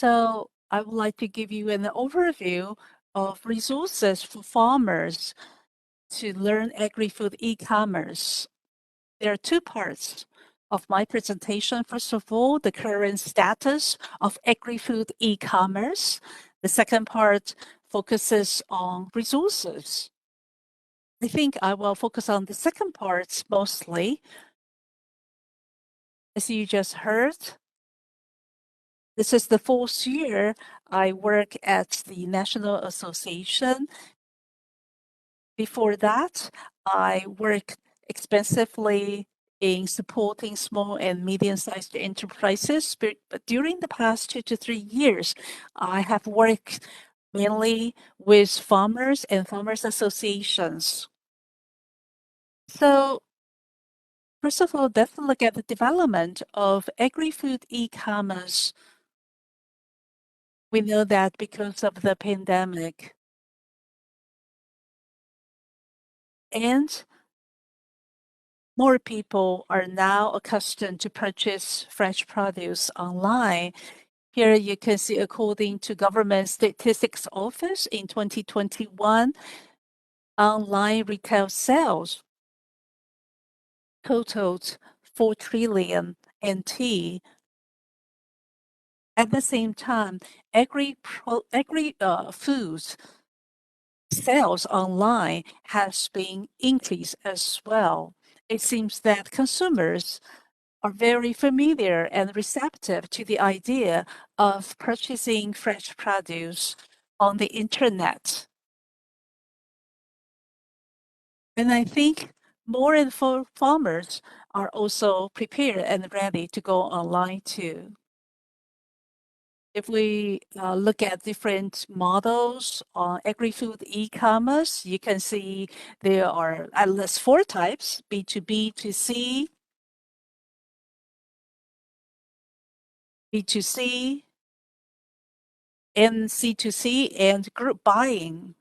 So I would like to give you an overview of resources for farmers to learn agri-food e-commerce. There are two parts of my presentation. First of all, the current status of agri-food e-commerce. The second part focuses on resources. I think I will focus on the second part mostly. As you just heard, this is the fourth year I work at the National Association. Before that, I worked extensively in supporting small and medium-sized enterprises. But during the past 2 to 3 years, I have worked mainly with farmers and farmers associations. So first of all, let's look at the development of agri-food e-commerce. We know that because of the pandemic and more people are now accustomed to purchase fresh produce online. Here you can see according to Government Statistics Office in 2021, online retail sales totaled 4 trillion NT. At the same time, foods sales online has been increased as well. It seems that consumers are very familiar and receptive to the idea of purchasing fresh produce on the internet. And I think more and more farmers are also prepared and ready to go online too. If we look at different models on agri-food e-commerce, you can see there are at least 4 types: B2B, B2C, B2C, and C2C, and group buying.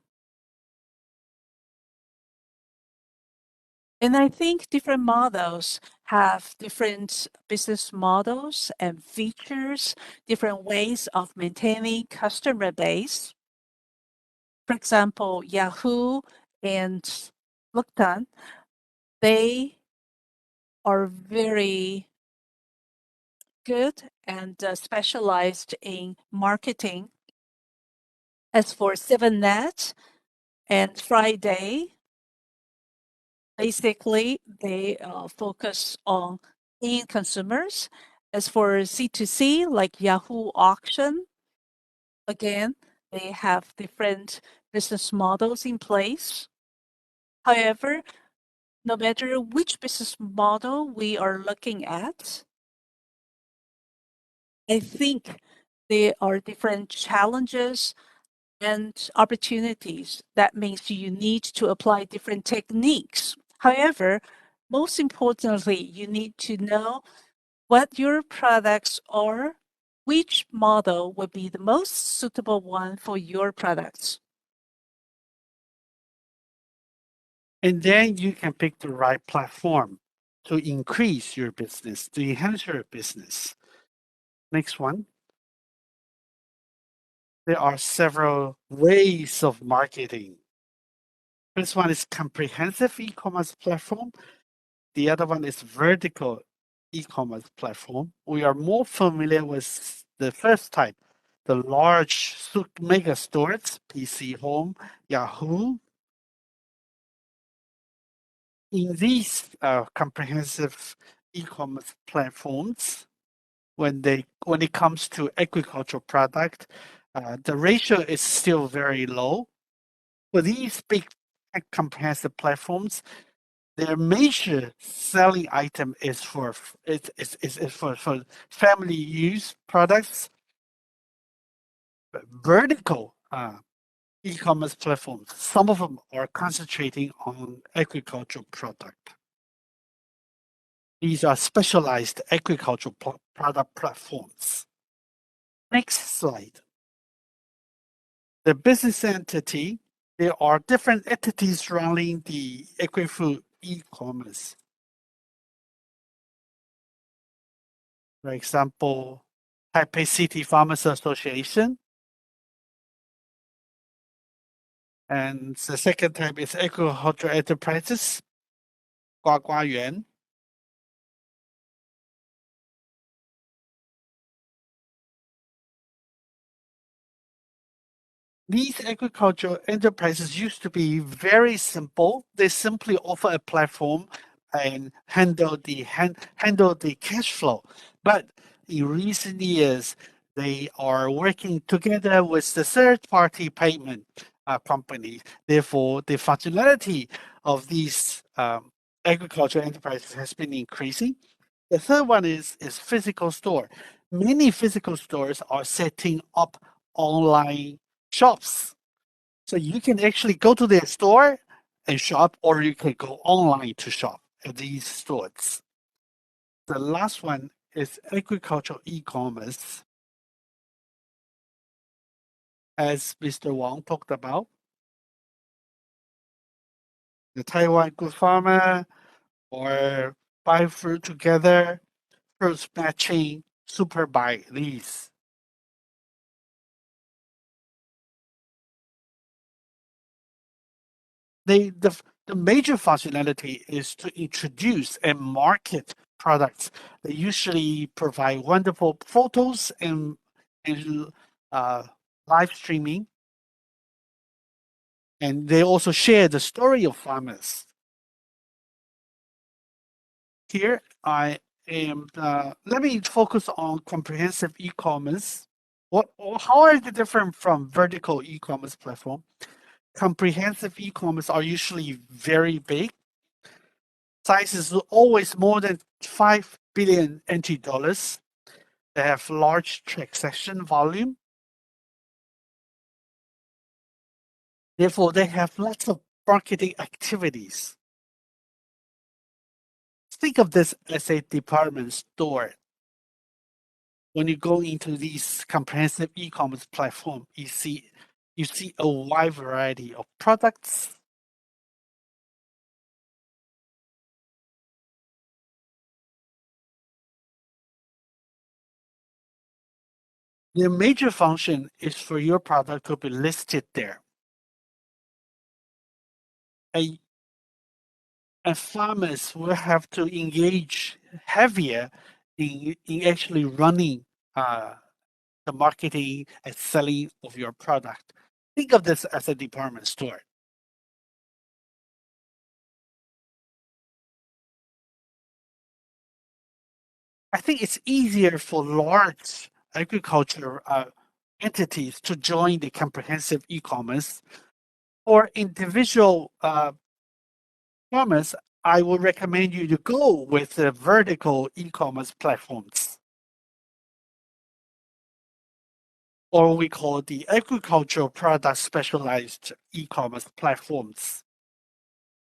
And I think different models have different business models and features, different ways of maintaining customer base. For example, Yahoo and Looktan, they are very good and specialized in marketing. As for 7net and Friday, basically they focus on end consumers. As for C2C, like Yahoo Auction, again, they have different business models in place. However, no matter which business model we are looking at, I think there are different challenges and opportunities. That means you need to apply different techniques. However, most importantly, you need to know what your products are, which model would be the most suitable one for your products. And then you can pick the right platform to increase your business, to enhance your business. Next one. There are several ways of marketing. First one is comprehensive e-commerce platform. The other one is vertical e-commerce platform. We are more familiar with the first type, the large mega stores, PC Home, Yahoo. In these comprehensive e-commerce platforms, when it comes to agricultural product, the ratio is still very low. For these big comprehensive platforms, their major selling item is for family use products. But vertical e-commerce platforms, some of them are concentrating on agricultural product. These are specialized agricultural product platforms. Next slide. The business entity, there are different entities running the agri-food e-commerce. For example, Taipei City Farmers Association. And the second type is agricultural enterprises, 瓜瓜园. These agricultural enterprises used to be very simple. They simply offer a platform and handle the cash flow. But in recent years, they are working together with the third-party payment company. Therefore, the functionality of these agricultural enterprises has been increasing. The third one is physical store. Many physical stores are setting up online shops. So you can actually go to their store and shop, or you can go online to shop at these stores. The last one is agricultural e-commerce. As Mr. Wang talked about, the Taiwan Good Farmer or buy fruit together, fruits matching, super buy these. The major functionality is to introduce and market products. They usually provide wonderful photos and uh, live streaming, and they also share the story of farmers. Here I am. Let me focus on comprehensive e-commerce. How are they different from vertical e-commerce platform? Comprehensive e-commerce are usually very big. Size is always more than 5 billion NT dollars. They have large transaction volume. Therefore, they have lots of marketing activities. Think of this as a department store. When you go into these comprehensive e-commerce platform, you see a wide variety of products. The major function is for your product to be listed there. And, and farmers will have to engage heavier in actually running the marketing and selling of your product. Think of this as a department store. I think it's easier for large agriculture entities to join the comprehensive e-commerce. For individual farmers, I would recommend you to go with the vertical e-commerce platforms, or we call the agricultural product specialized e-commerce platforms.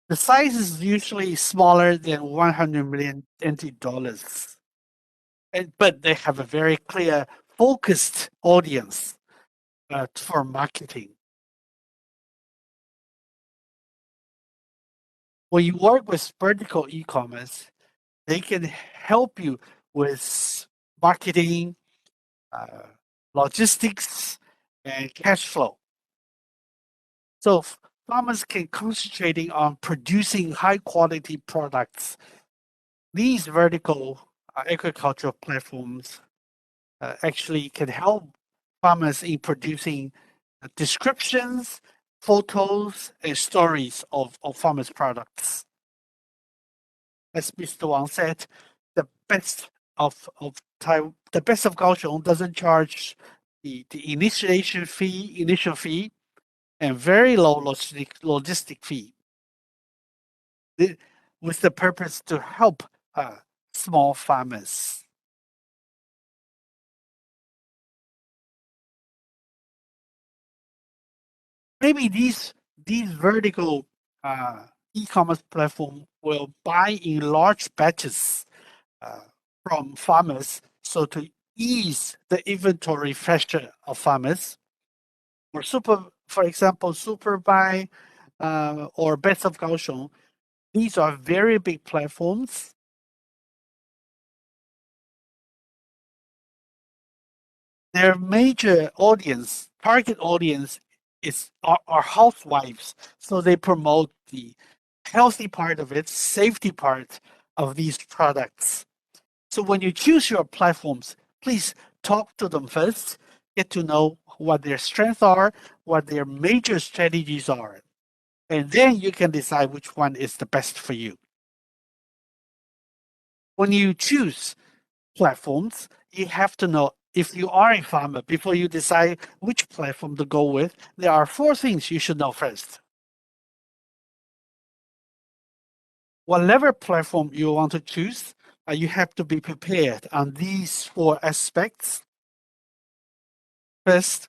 The size is usually smaller than 100 million NT dollars, but they have a very clear, focused audience for marketing. When you work with vertical e-commerce, they can help you with marketing, uh, logistics, and cash flow. So farmers can concentrating on producing high quality products. These vertical agricultural platforms actually can help farmers in producing descriptions, photos, and stories of farmers' products. As Mr. Wang said, the best of the best of Kaohsiung doesn't charge the initial fee, and very low logistic fee, with the purpose to help small farmers. Maybe these vertical e-commerce platform will buy in large batches uh, from farmers, so to ease the inventory pressure of farmers. For example, Superbuy or Best of Kaohsiung, these are very big platforms. Their major audience, target audience, are housewives. So they promote the healthy part of it, safety part of these products. So when you choose your platforms, please talk to them first, get to know what their strengths are, what their major strategies are, and then you can decide which one is the best for you. When you choose platforms, you have to know if you are a farmer before you decide which platform to go with. There are four things you should know first. Whatever platform you want to choose, you have to be prepared on these four aspects. First,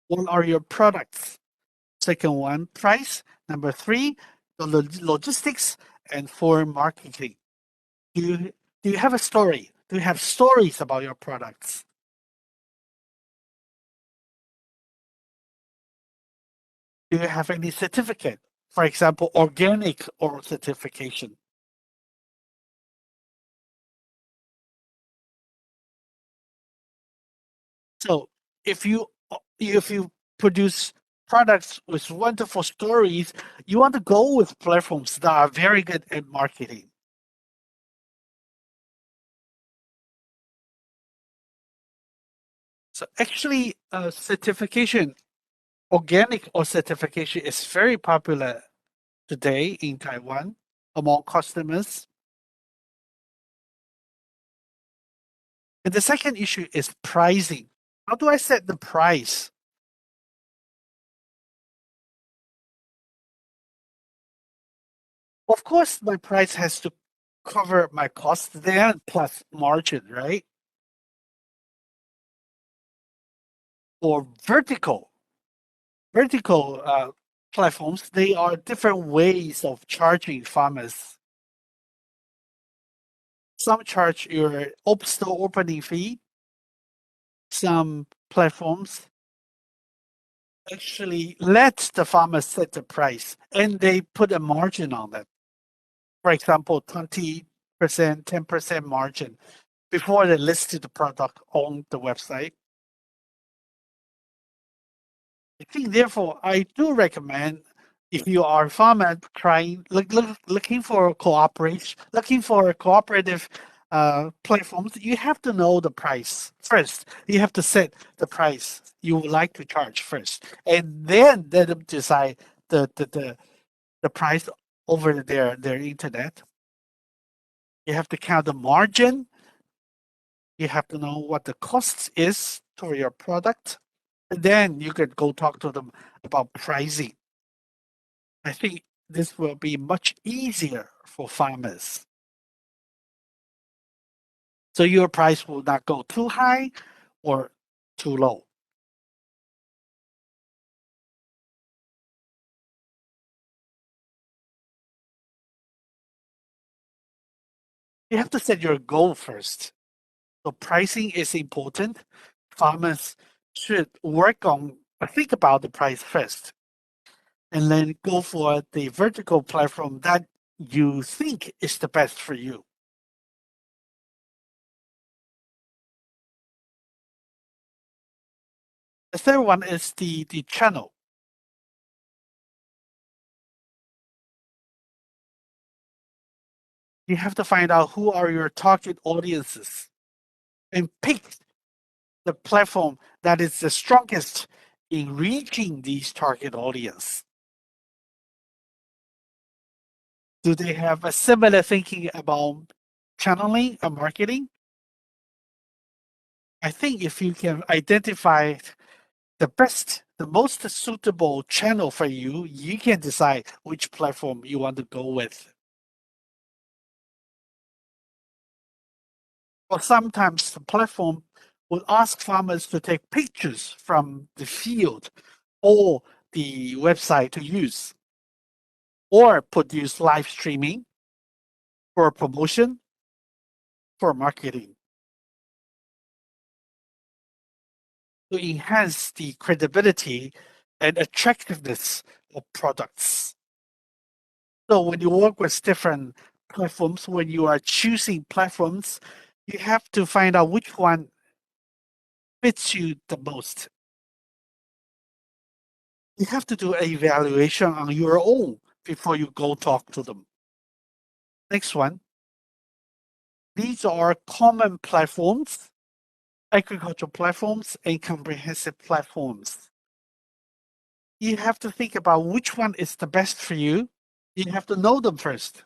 what are your products? Second one, price. Number three, the logistics. And four, marketing. Do you have a story? Do you have stories about your products? Do you have any certificate? For example, organic or certification. So if you produce products with wonderful stories, you want to go with platforms that are very good at marketing. So actually, certification, organic or certification, is very popular today in Taiwan among customers. And the second issue is pricing. How do I set the price? Of course, my price has to cover my cost there plus margin, right? Or vertical platforms, they are different ways of charging farmers. Some charge your store opening fee. Some platforms actually let the farmer set the price and they put a margin on it. For example, 20%, 10% margin before they listed the product on the website. I think therefore I do recommend if you are a farmer trying looking for cooperation, looking for cooperative platforms, you have to know the price first. You have to set the price you would like to charge first, and then let them decide the price over their internet. You have to count the margin. You have to know what the cost is for your product. And then you can go talk to them about pricing. I think this will be much easier for farmers. So your price will not go too high or too low. You have to set your goal first. So pricing is important. Farmers should work on think about the price first and then go for the vertical platform that you think is the best for you. The third one is the channel. You have to find out who are your target audiences and pick the platform that is the strongest in reaching these target audience. Do they have a similar thinking about channeling and marketing? I think if you can identify the best, the most suitable channel for you, you can decide which platform you want to go with. Or sometimes the platform will ask farmers to take pictures from the field or the website to use, or produce live streaming for promotion, for marketing, to enhance the credibility and attractiveness of products. So when you work with different platforms, when you are choosing platforms, you have to find out which one fits you the most. You have to do an evaluation on your own before you go talk to them. Next one. These are common platforms, agricultural platforms, and comprehensive platforms. You have to think about which one is the best for you. You have to know them first.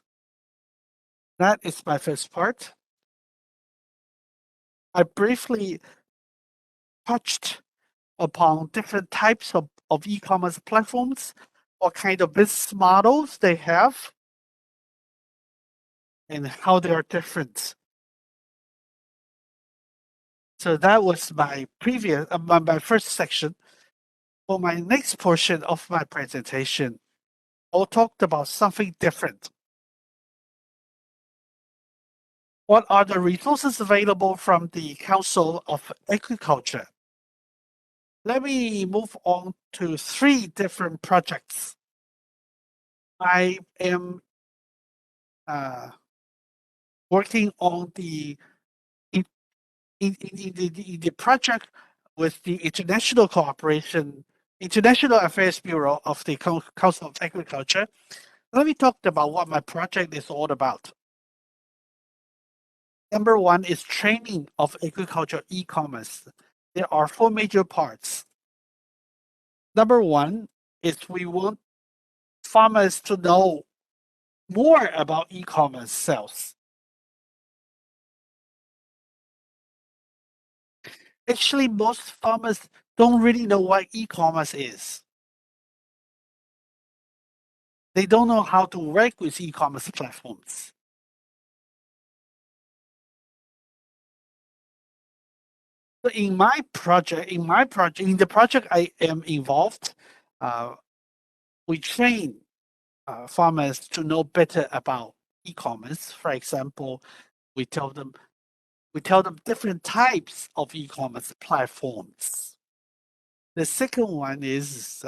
That is my first part. I briefly touched upon different types of e-commerce platforms, what kind of business models they have, and how they are different. So that was my previous, my first section. For my next portion of my presentation, I'll talk about something different. What are the resources available from the Council of Agriculture? Let me move on to 3 different projects. I am working on the in the project with the International Cooperation, International Affairs Bureau of the Council of Agriculture. Let me talk about what my project is all about. Number 1 is training of agriculture e-commerce. There are 4 major parts. Number 1 is we want farmers to know more about e-commerce sales. Actually, most farmers don't really know what e-commerce is. They don't know how to work with e-commerce platforms. So in the project I am involved, we train farmers to know better about e-commerce. For example, we tell them different types of e-commerce platforms. The second one is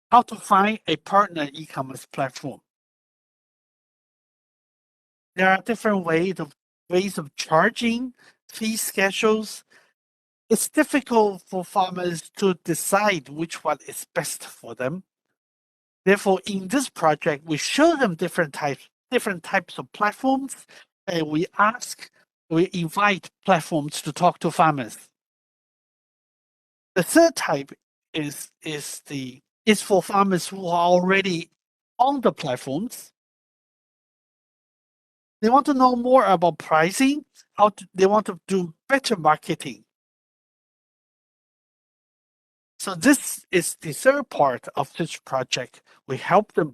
how to find a partner e-commerce platform. There are different ways of charging, fee schedules. It's difficult for farmers to decide which one is best for them. Therefore, in this project, we show them different types of platforms, and we invite platforms to talk to farmers. The third type is for farmers who are already on the platforms. They want to know more about pricing, they want to do better marketing. So this is the third part of this project. We help them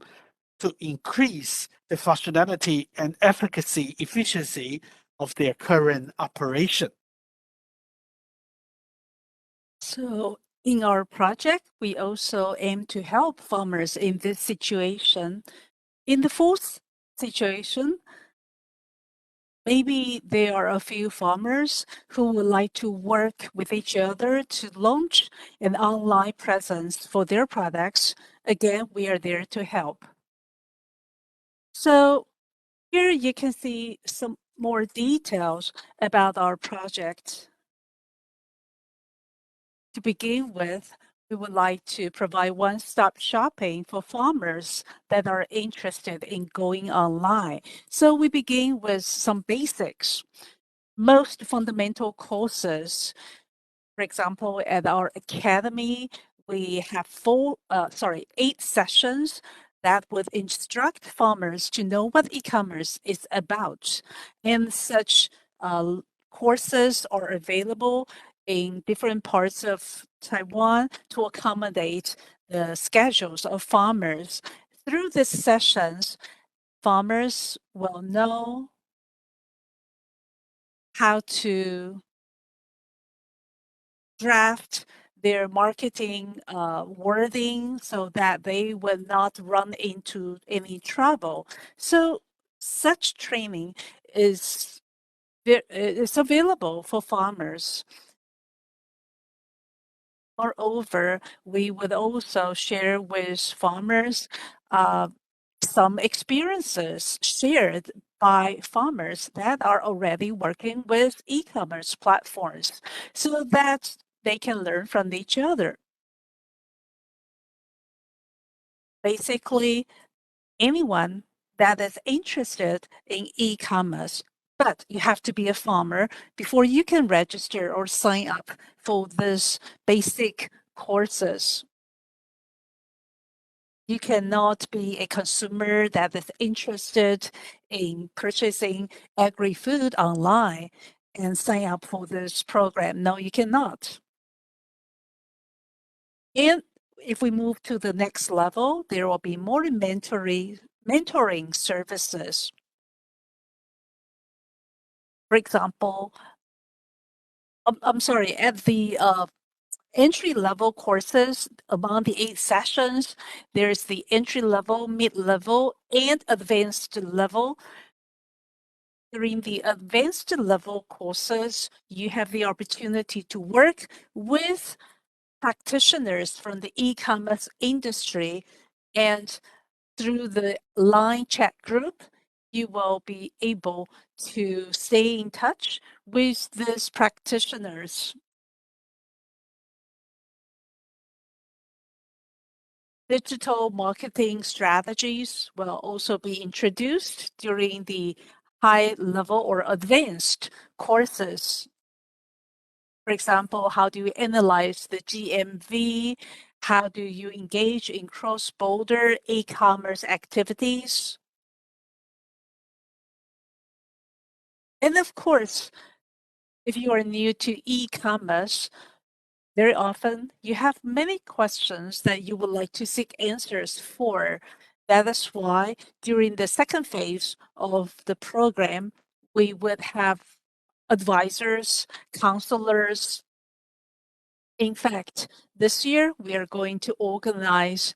to increase the functionality and efficiency of their current operation. So in our project, we also aim to help farmers in this situation. In the fourth situation, maybe there are a few farmers who would like to work with each other to launch an online presence for their products. Again, we are there to help. So here you can see some more details about our project. To begin with, we would like to provide one-stop shopping for farmers that are interested in going online. So we begin with some basics. Most fundamental courses. For example, at our academy, we have 8 sessions that would instruct farmers to know what e-commerce is about. And such courses are available in different parts of Taiwan to accommodate the schedules of farmers. Through these sessions, farmers will know how to draft their marketing wording so that they will not run into any trouble. So such training is available for farmers. Moreover, we would also share with farmers some experiences shared by farmers that are already working with e-commerce platforms so that they can learn from each other. Basically, anyone that is interested in e-commerce, but you have to be a farmer before you can register or sign up for this basic courses. You cannot be a consumer that is interested in purchasing agri-food online and sign up for this program. No, you cannot. And if we move to the next level, there will be more mentoring services. For example, I'm sorry, at the entry level courses, among the 8 sessions, there's the entry level, mid level, and advanced level. During the advanced level courses, you have the opportunity to work with practitioners from the e-commerce industry, and through the line chat group, you will be able to stay in touch with these practitioners. Digital marketing strategies will also be introduced during the high level or advanced courses. For example, how do you analyze the GMV? How do you engage in cross-border e-commerce activities? And of course, if you are new to e-commerce, very often you have many questions that you would like to seek answers for. That is why during the second phase of the program, we would have advisors, counselors. In fact, this year we are going to organize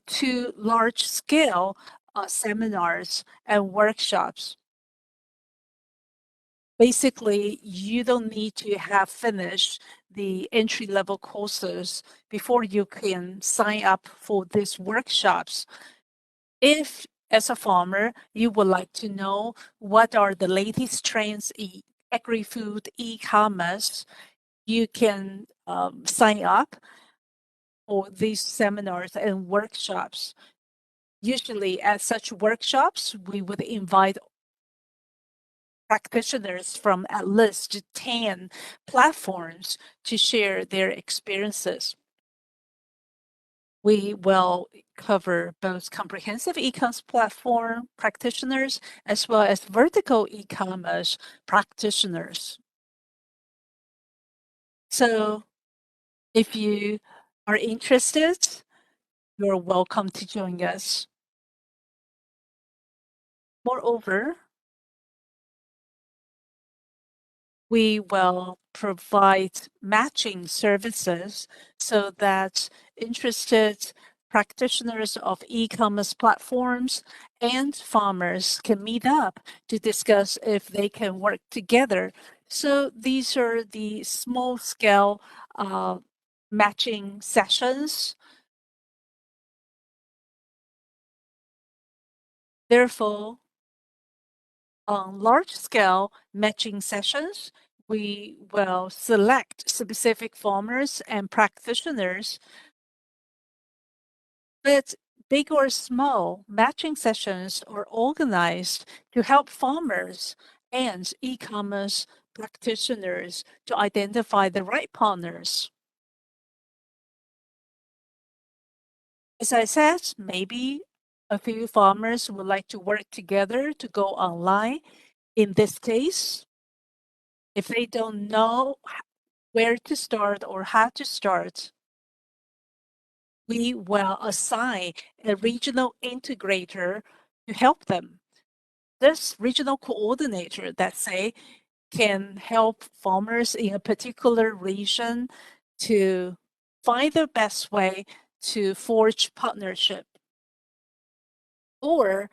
2 large-scale seminars and workshops. Basically, you don't need to have finished the entry-level courses before you can sign up for these workshops. If, as a farmer, you would like to know what are the latest trends in agri-food e-commerce, you can sign up for these seminars and workshops. Usually, at such workshops, we would invite practitioners from at least 10 platforms to share their experiences. We will cover both comprehensive e-commerce platform practitioners as well as vertical e-commerce practitioners. So if you are interested, you're welcome to join us. Moreover, we will provide matching services so that interested practitioners of e-commerce platforms and farmers can meet up to discuss if they can work together. So these are the small scale matching sessions. Therefore, on large scale matching sessions, we will select specific farmers and practitioners. But big or small, matching sessions are organized to help farmers and e-commerce practitioners to identify the right partners. As I said, maybe a few farmers would like to work together to go online. In this case, if they don't know where to start or how to start, we will assign a regional integrator to help them. This regional coordinator, let's say, can help farmers in a particular region to find the best way to forge partnership. Or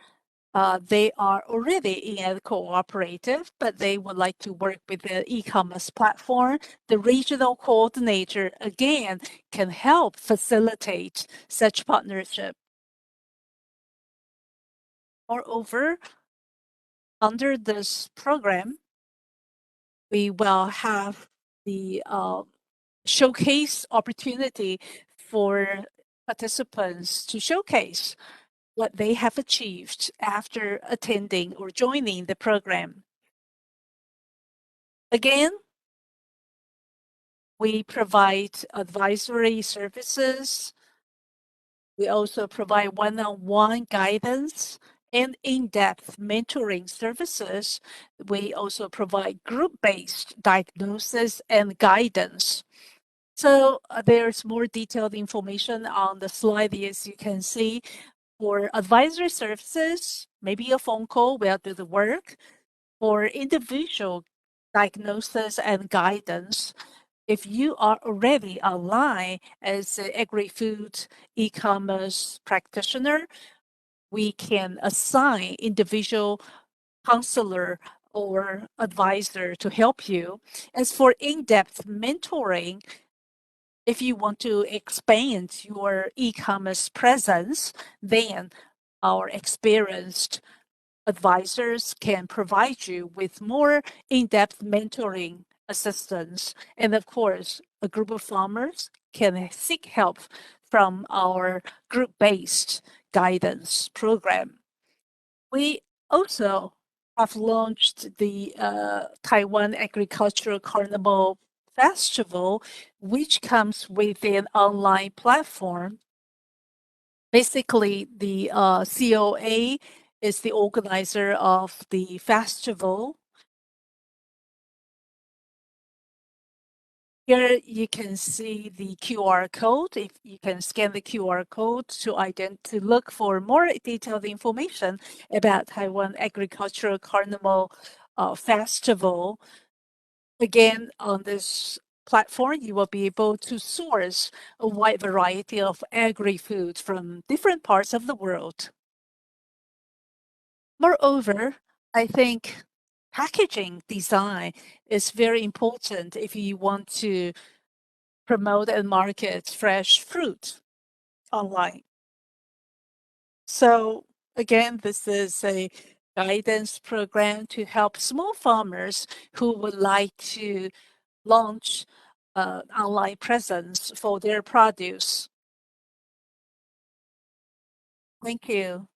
they are already in a cooperative, but they would like to work with the e-commerce platform. The regional coordinator, again, can help facilitate such partnership. Moreover, under this program, we will have the showcase opportunity for participants to showcase what they have achieved after attending or joining the program. Again, we provide advisory services. We also provide one-on-one guidance and in-depth mentoring services. We also provide group-based diagnosis and guidance. So there's more detailed information on the slide. As you can see, for advisory services, maybe a phone call will do the work. For individual diagnosis and guidance, if you are already online as an agri-food e-commerce practitioner, we can assign individual counselor or advisor to help you. As for in-depth mentoring, if you want to expand your e-commerce presence, then our experienced advisors can provide you with more in-depth mentoring assistance. And of course, a group of farmers can seek help from our group-based guidance program. We also have launched the Taiwan Agricultural Carnival Festival, which comes with an online platform. Basically, the COA is the organizer of the festival. Here you can see the QR code. If you can scan the QR code to look for more detailed information about Taiwan Agricultural Carnival Festival. Again, on this platform, you will be able to source a wide variety of agri-food from different parts of the world. Moreover, I think packaging design is very important if you want to promote and market fresh fruit online. So again, this is a guidance program to help small farmers who would like to launch online presence for their produce. Thank you.